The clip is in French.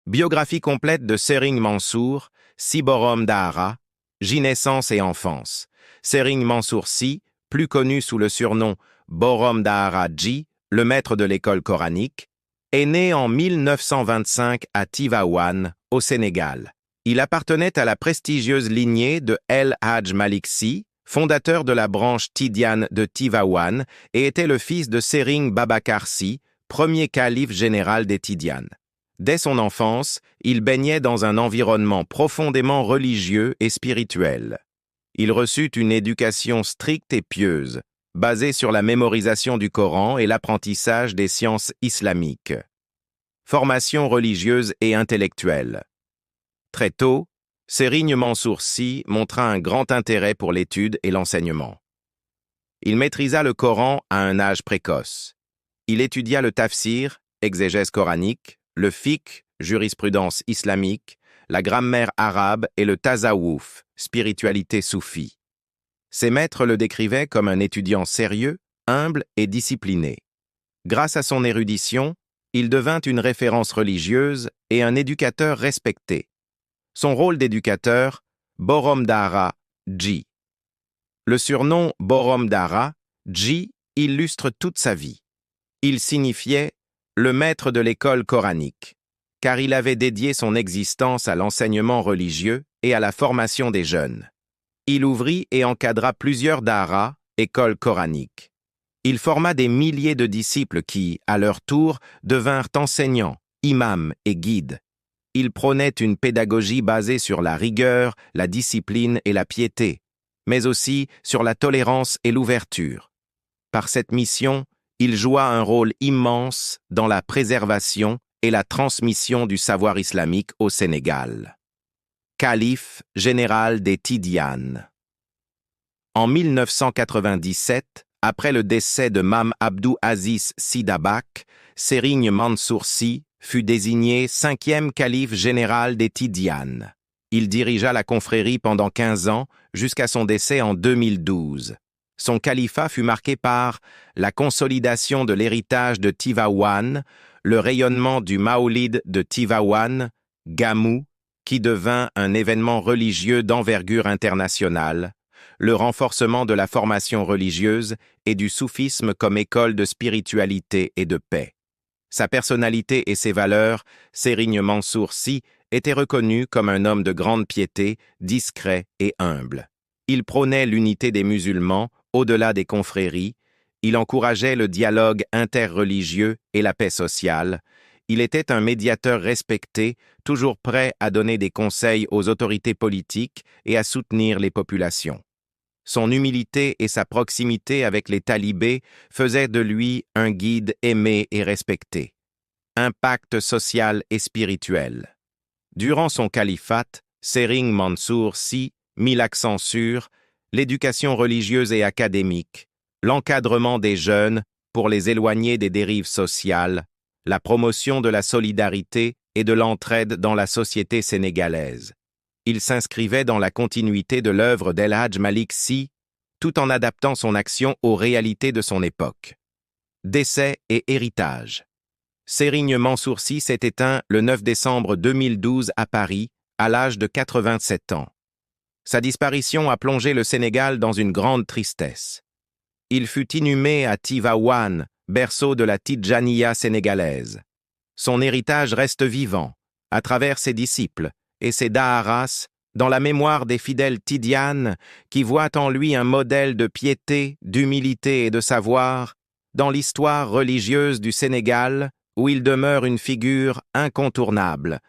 Biographie complète de Sering Mansour, Sy Borom Dahara, Naissance et enfance. Sering Mansour Sy, plus connu sous le surnom Borom Dahara Ji, le maître de l'école coranique, est né en 1925 à Tivaouane, au Sénégal. Il appartenait à la prestigieuse lignée de El Hadj Malick Sy, fondateur de la branche Tidiane de Tivaouane, et était le fils de Sering Babacar Sy, premier calife général des Tidianes. Dès son enfance, il baignait dans un environnement profondément religieux et spirituel. Il reçut une éducation stricte et pieuse, basée sur la mémorisation du Coran et l'apprentissage des sciences islamiques. Formation religieuse et intellectuelle. Très tôt, Sering Mansour Sy montra un grand intérêt pour l'étude et l'enseignement. Il maîtrisa le Coran à un âge précoce. Il étudia le tafsir, exégèse coranique, le fiqh, jurisprudence islamique, la grammaire arabe et le tasawwuf, spiritualité soufie. Ses maîtres le décrivaient comme un étudiant sérieux, humble et discipliné. Grâce à son érudition, il devint une référence religieuse et un éducateur respecté. Son rôle d'éducateur, Borom Dahara Ji. Le surnom Borom Dahara Ji illustre toute sa vie. Il signifiait le maître de l'école coranique, car il avait dédié son existence à l'enseignement religieux et à la formation des jeunes. Il ouvrit et encadra plusieurs daharas, écoles coraniques. Il forma des milliers de disciples qui, à leur tour, devinrent enseignants, imams et guides. Il prônait une pédagogie basée sur la rigueur, la discipline et la piété, mais aussi sur la tolérance et l'ouverture. Par cette mission, il joua un rôle immense dans la préservation et la transmission du savoir islamique au Sénégal. Calife général des Tidianes. En 1997, après le décès de Mame Abdou Aziz Sy Dabakh, Sering Mansour Sy fut désigné 5e calife général des Tidianes. Il dirigea la confrérie pendant 15 ans, jusqu'à son décès en 2012. Son califat fut marqué par la consolidation de l'héritage de Tivaouane, le rayonnement du Maoulid de Tivaouane, Gamou, qui devint un événement religieux d'envergure internationale, le renforcement de la formation religieuse et du soufisme comme école de spiritualité et de paix. Sa personnalité et ses valeurs, Sering Mansour Sy était reconnu comme un homme de grande piété, discret et humble. Il prônait l'unité des musulmans, au-delà des confréries, il encourageait le dialogue interreligieux et la paix sociale. Il était un médiateur respecté, toujours prêt à donner des conseils aux autorités politiques et à soutenir les populations. Son humilité et sa proximité avec les talibés faisaient de lui un guide aimé et respecté. Impact social et spirituel. Durant son califat, Sering Mansour Sy mit l'accent sur l'éducation religieuse et académique, l'encadrement des jeunes pour les éloigner des dérives sociales, la promotion de la solidarité et de l'entraide dans la société sénégalaise. Il s'inscrivait dans la continuité de l'œuvre d'El Hadj Malick Sy, tout en adaptant son action aux réalités de son époque. Décès et héritage. Sering Mansour Sy s'est éteint le 9 décembre 2012 à Paris, à l'âge de 87 ans. Sa disparition a plongé le Sénégal dans une grande tristesse. Il fut inhumé à Tivaouane, berceau de la Tidjaniya sénégalaise. Son héritage reste vivant, à travers ses disciples et ses daharas, dans la mémoire des fidèles tidianes qui voient en lui un modèle de piété, d'humilité et de savoir, dans l'histoire religieuse du Sénégal, où il demeure une figure incontournable,